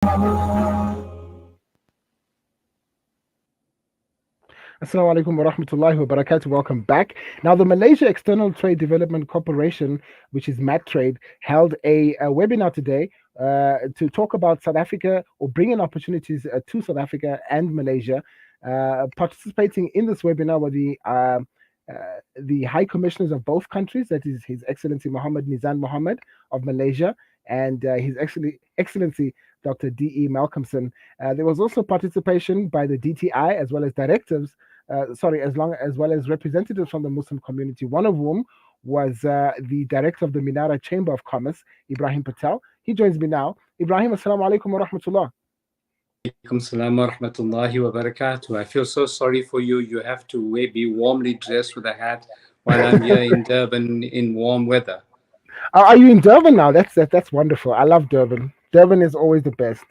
Assalamu alaikum wa rahmatullahi wa barakatuh. Welcome back. Now, the Malaysia External Trade Development Corporation, which is MatTrade, held a webinar today to talk about South Africa or bringing opportunities to South Africa and Malaysia. Participating in this webinar were the High Commissioners of both countries, that is His Excellency Muhammad Nizam Mohammed of Malaysia and His Excellency Dr. D.E. Malcolmson. There was also participation by the DTI as well as directives as well as representatives from the Muslim community, one of whom was the director of the Minara Chamber of Commerce, Ebrahim Patel. He joins me now. Ibrahim, assalamu alaikum wa rahmatullah. Alaikum salam wa rahmatullahi wa barakatuh. I feel so sorry for you. You have to be warmly dressed with a hat while I'm here in Durban in warm weather. Are you in Durban now? That's wonderful. I love Durban. Durban is always the best.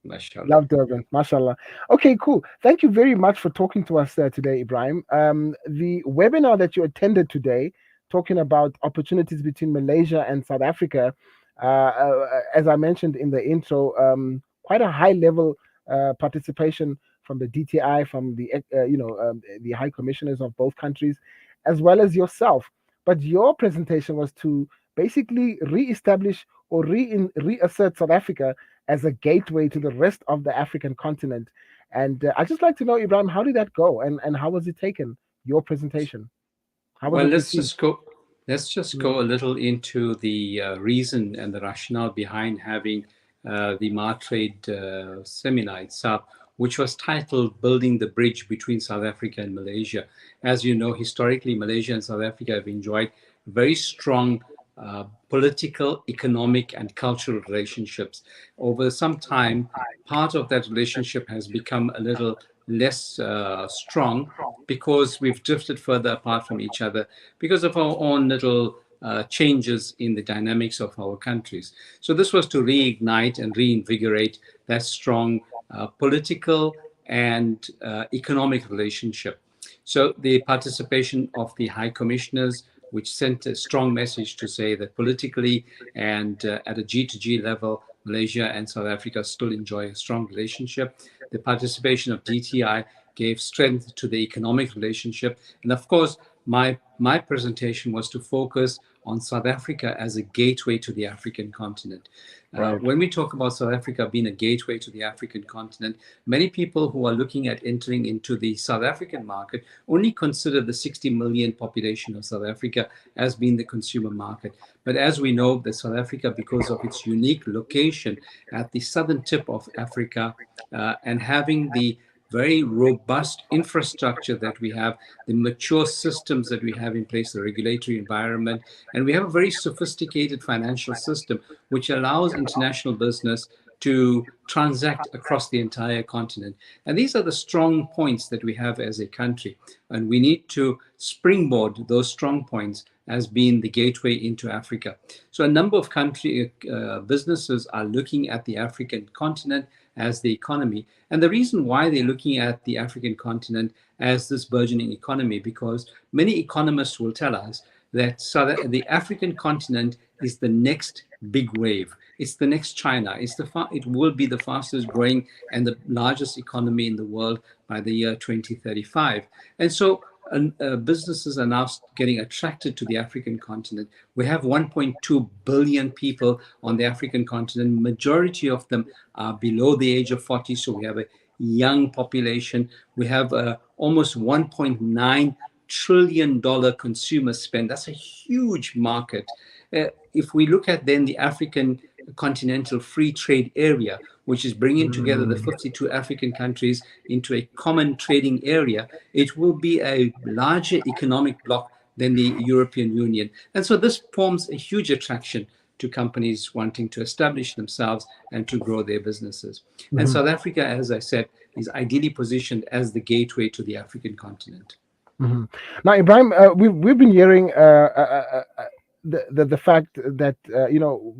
Mashallah. Love Durban, mashallah. Okay, cool. Thank you very much for talking to us today, Ibrahim. The webinar that you attended today, talking about opportunities between Malaysia and South Africa, as I mentioned in the intro, quite a high level participation from the DTI, from the high commissioners of both countries, as well as yourself. But your presentation was to basically re-establish or reassert South Africa as a gateway to the rest of the African continent. And I'd just like to know, Ibrahim, how did that go, and how was it taken? Your presentation. How was it received? Let's just go a little into the reason and the rationale behind having the MatTrade seminar itself, which was titled Building the Bridge Between South Africa and Malaysia. As you know, historically, Malaysia and South Africa have enjoyed very strong political, economic, and cultural relationships. Over some time, part of that relationship has become a little less strong because we've drifted further apart from each other because of our own little changes in the dynamics of our countries. So this was to reignite and reinvigorate that strong political and economic relationship. So the participation of the High Commissioners, which sent a strong message to say that politically and at a G2G level, Malaysia and South Africa still enjoy a strong relationship. The participation of DTI gave strength to the economic relationship. And of course, my presentation was to focus on South Africa as a gateway to the African continent. Right. When we talk about South Africa being a gateway to the African continent, many people who are looking at entering into the South African market only consider the 60 million population of South Africa as being the consumer market. But as we know, that South Africa, because of its unique location at the southern tip of Africa and having the very robust infrastructure that we have, the mature systems that we have in place, the regulatory environment, and we have a very sophisticated financial system which allows international business to transact across the entire continent. And these are the strong points that we have as a country. And we need to springboard those strong points as being the gateway into Africa. So a number of businesses are looking at the African continent as the economy. And the reason why they're looking at the African continent as this burgeoning economy, because many economists will tell us that the African continent is the next big wave. It's the next China. It will be the fastest growing and the largest economy in the world by the year 2035. And so businesses are now getting attracted to the African continent. We have 1.2 billion people on the African continent. Majority of them are below the age of 40, so we have a young population. We have almost $1.9 trillion consumer spend. That's a huge market. If we look at then the African Continental Free Trade Area, which is bringing together the 52 African countries into a common trading area, it will be a larger economic bloc than the European Union. And so this forms a huge attraction to companies wanting to establish themselves and to grow their businesses. Mm-hmm. And South Africa, as I said, is ideally positioned as the gateway to the African continent. Mm-hmm. Now, Ibrahim, we've been hearing the fact that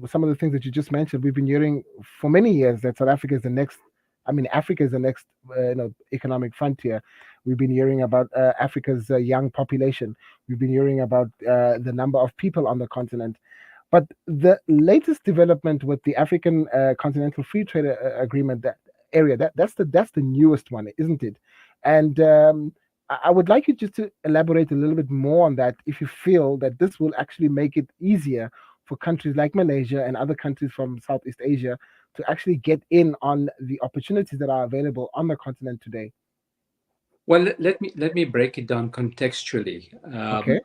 some of the things that you just mentioned, we've been hearing for many years that South Africa is the next. I mean, Africa is the next economic frontier. We've been hearing about Africa's young population. We've been hearing about the number of people on the continent. But the latest development with the African Continental Free Trade Agreement, that area, that's the newest one, isn't it? And I would like you just to elaborate a little bit more on that, if you feel that this will actually make it easier for countries like Malaysia and other countries from Southeast Asia to actually get in on the opportunities that are available on the continent today. Well, let me break it down contextually. Okay.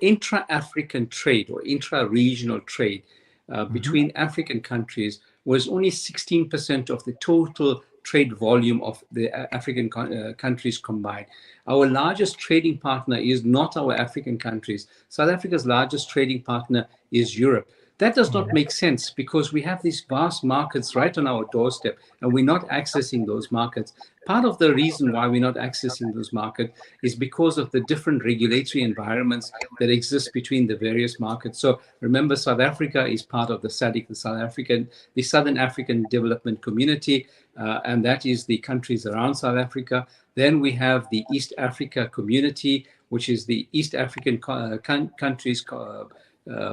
Intra-African trade or intra-regional trade Hmm. between African countries was only 16% of the total trade volume of the African countries combined. Our largest trading partner is not our African countries. South Africa's largest trading partner is Europe. That does All not right. make sense because we have these vast markets right on our doorstep and we're not accessing those markets. Part of the reason why we're not accessing those markets is because of the different regulatory environments that exist between the various markets. So remember, South Africa is part of the SADC, the Southern African Development Community, and that is the countries around South Africa. Then we have the East Africa Community, which is the East African countries,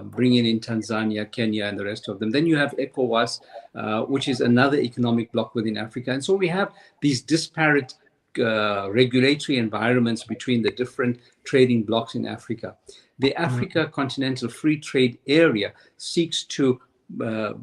bringing in Tanzania, Kenya, and the rest of them. Then you have ECOWAS, which is another economic bloc within Africa. And so we have these disparate regulatory environments between the different trading blocs in Africa. The Africa Continental Free Trade Area seeks to uh,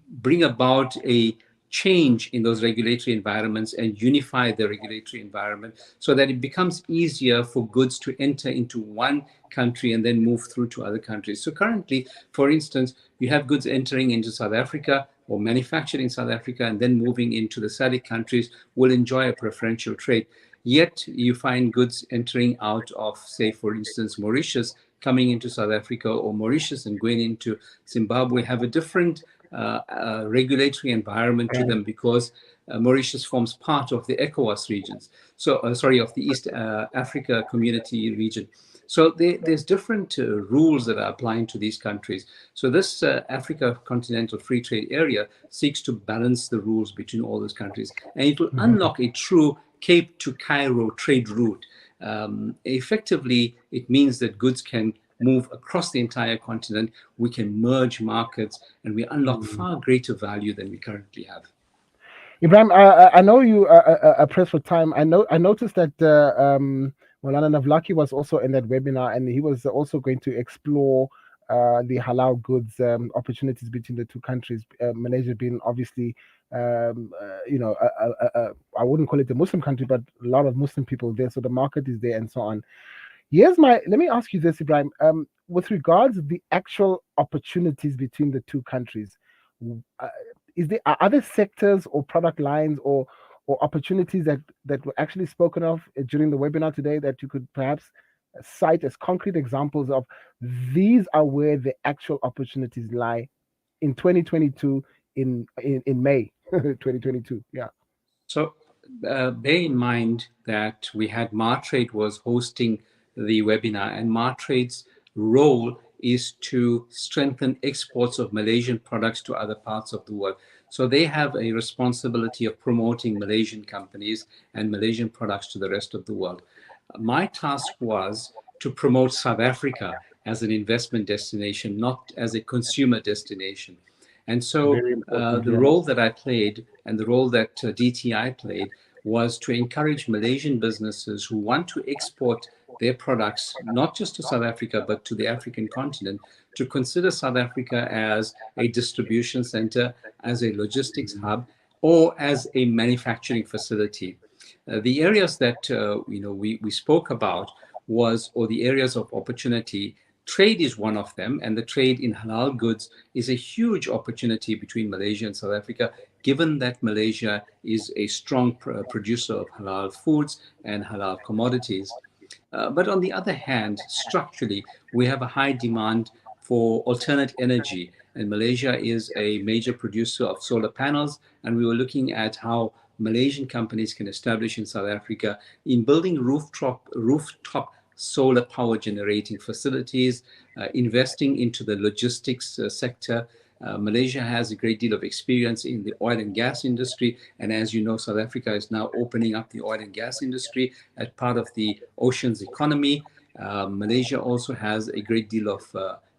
bring about a change in those regulatory environments and unify the regulatory environment so that it becomes easier for goods to enter into one country and then move through to other countries. So currently, for instance, you have goods entering into South Africa or manufactured in South Africa and then moving into the SADC countries will enjoy a preferential trade. Yet you find goods entering out of, say, for instance, Mauritius coming into South Africa, or Mauritius and going into Zimbabwe have a different regulatory environment to them because Mauritius forms part of the ECOWAS regions. So, sorry, of the East Africa Community region. So there's different rules that are applying to these countries. So this Africa Continental Free Trade Area seeks to balance the rules between all those countries, and it will unlock a true Cape to Cairo trade route. Effectively, it means that goods can move across the entire continent. We can merge markets, and we unlock Mhm. far greater value than we currently have. Ibrahim, I know you are pressed for time. I noticed that Molana Navlaki was also in that webinar, and he was also going to explore the halal goods opportunities between the two countries. Malaysia being obviously, I wouldn't call it a Muslim country, but a lot of Muslim people there, so the market is there and so on. Let me ask you this, Ibrahim. With regards to the actual opportunities between the two countries, uh, are there sectors or product lines or opportunities that were actually spoken of during the webinar today that you could perhaps cite as concrete examples of these are where the actual opportunities lie in 2022 in May 2022? Yeah. So bear in mind that we had Martrade was hosting the webinar, and Martrade's role is to strengthen exports of Malaysian products to other parts of the world. So they have a responsibility of promoting Malaysian companies and Malaysian products to the rest of the world. My task was to promote South Africa as an investment destination, not as a consumer destination. And so Very important. the Yeah. role that I played and the role that DTI played was to encourage Malaysian businesses who want to export their products, not just to South Africa, but to the African continent, to consider South Africa as a distribution center, as a logistics hub, or as a manufacturing facility. The areas that we spoke about was, or the areas of opportunity, trade is one of them, and the trade in halal goods is a huge opportunity between Malaysia and South Africa, given that Malaysia is a strong producer of halal foods and halal commodities. But on the other hand, structurally, we have a high demand for alternate energy, and Malaysia is a major producer of solar panels, and we were looking at how Malaysian companies can establish in South Africa in building rooftop solar power generating facilities, investing into the logistics sector. Malaysia has a great deal of experience in the oil and gas industry. And as you know, South Africa is now opening up the oil and gas industry as part of the oceans economy. Malaysia also has a great deal of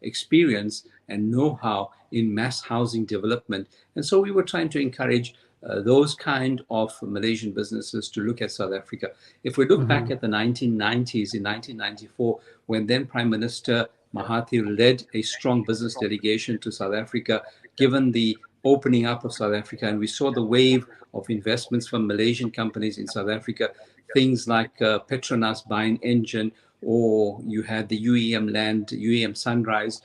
experience and know-how in mass housing development. And so we were trying to encourage those kind of Malaysian businesses to look at South Africa. If we look back at the 1990s, in 1994, when then Prime Minister Mahathir led a strong business delegation to South Africa, given the opening up of South Africa, and we saw the wave of investments from Malaysian companies in South Africa, things like Petronas buying Engine, or you had the UEM land, UEM Sunrise,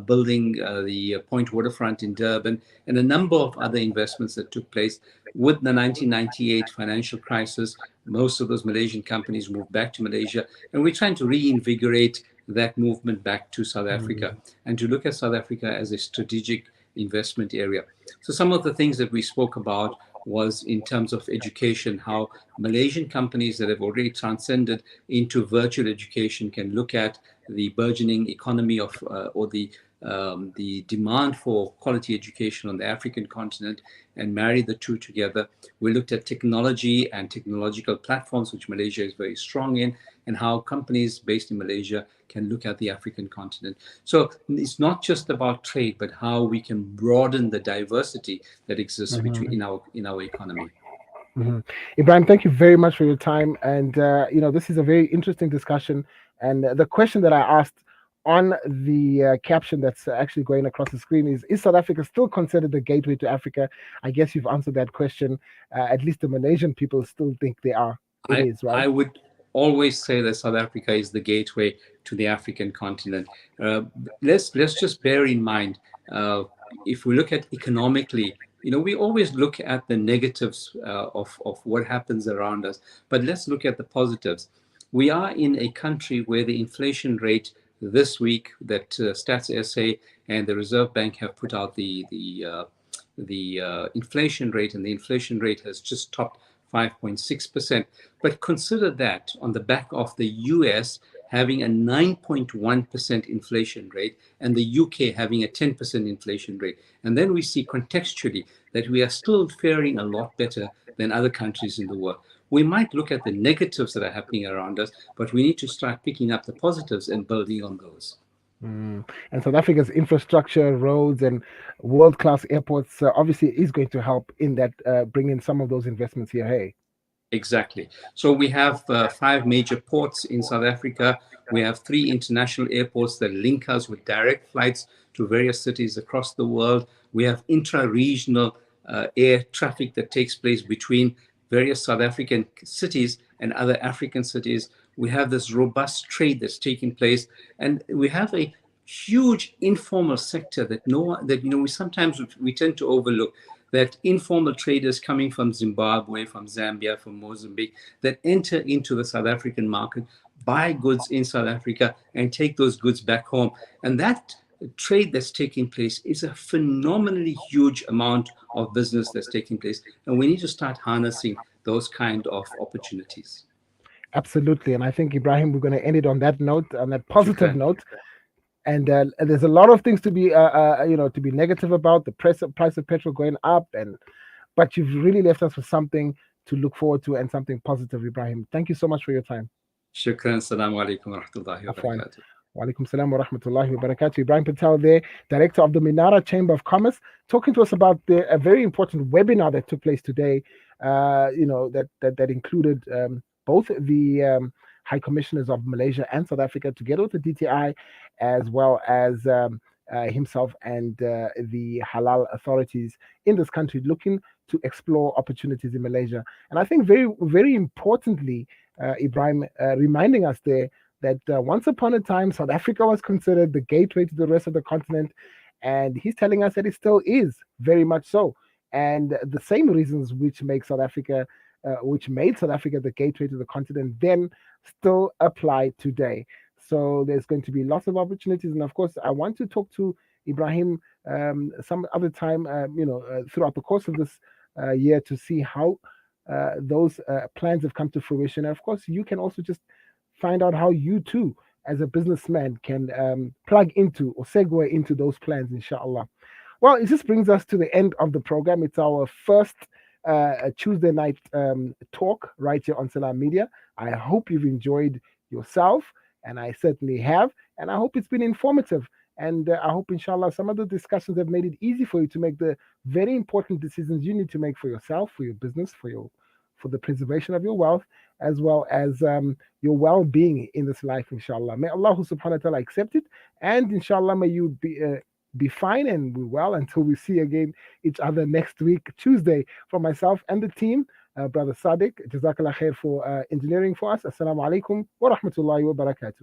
building the Point Waterfront in Durban, and a number of other investments that took place. With the 1998 financial crisis, most of those Malaysian companies moved back to Malaysia, and we're trying to reinvigorate that movement back to South Africa and to look at South Africa as a strategic investment area. So some of the things that we spoke about was in terms of education, how Malaysian companies that have already transcended into virtual education can look at the burgeoning economy of or the demand for quality education on the African continent and marry the two together. We looked at technology and technological platforms, which Malaysia is very strong in, and how companies based in Malaysia can look at the African continent. So it's not just about trade, but how we can broaden the diversity that exists between in our economy. Ibrahim, thank you very much for your time. And, this is a very interesting discussion. And the question that I asked on the caption that's actually going across the screen is South Africa still considered the gateway to Africa? I guess you've answered that question. At least the Malaysian people still think they are. It is, right? I would always say that South Africa is the gateway to the African continent. Uh, let's just bear in mind, uh, if we look at economically, we always look at the negatives of what happens around us, but let's look at the positives. We are in a country where the inflation rate this week that Stats SA and the Reserve Bank have put out the inflation rate, and the inflation rate has just topped 5.6%. But consider that on the back of the US having a 9.1% inflation rate and the UK having a 10% inflation rate. And then we see contextually that we are still faring a lot better than other countries in the world. We might look at the negatives that are happening around us, but we need to start picking up the positives and building on those. And South Africa's infrastructure, roads, and world-class airports obviously is going to help in that bringing some of those investments here. Hey. Exactly. So we have 5 major ports in South Africa. We have 3 international airports that link us with direct flights to various cities across the world. We have intra-regional air traffic that takes place between various South African cities and other African cities. We have this robust trade that's taking place, and we have a huge informal sector that we sometimes we tend to overlook, that informal traders coming from Zimbabwe, from Zambia, from Mozambique, that enter into the South African market, buy goods in South Africa, and take those goods back home. And that trade that's taking place is a phenomenally huge amount of business that's taking place. And we need to start harnessing those kind of opportunities. Absolutely. And I think, Ibrahim, we're going to end it on that note, on that positive Shukran. note. And there's a lot of things to be, to be negative about, the price of petrol going up, but you've really left us with something to look forward to and something positive, Ibrahim. Thank you so much for your time. Shukran. Assalamu alaikum wa rahmatullahi wa Afwan. barakatuh. Wa alaikum salam wa rahmatullahi wa barakatuh. Ibrahim Patel there, director of the Minara Chamber of Commerce, talking to us about a very important webinar that took place today. That included both the High Commissioners of Malaysia and South Africa, together with the DTI, as well as himself and the halal authorities in this country, looking to explore opportunities in Malaysia. And I think very, very importantly, Ibrahim, reminding us there that once upon a time, South Africa was considered the gateway to the rest of the continent. And he's telling us that it still is, very much so. And the same reasons which made South Africa the gateway to the continent then still apply today. So there's going to be lots of opportunities. And of course, I want to talk to Ibrahim some other time, throughout the course of this year, to see how those plans have come to fruition. And of course, you can also just find out how you too, as a businessman, can plug into or segue into those plans, inshallah. Well, it just brings us to the end of the program. It's our first Tuesday night talk right here on Salam Media. I hope you've enjoyed yourself, and I certainly have. And I hope it's been informative And I hope, inshallah, some of the discussions have made it easy for you to make the very important decisions you need to make for yourself, for your business, for the preservation of your wealth, as well as your well-being in this life, inshallah. May Allah subhanahu wa ta'ala accept it, and inshallah, may you be fine and be well until we see again each other next week, Tuesday. For myself and the team, Brother Sadiq, Jazakallah khair for engineering for us. Assalamu alaikum wa rahmatullahi wa barakatuh.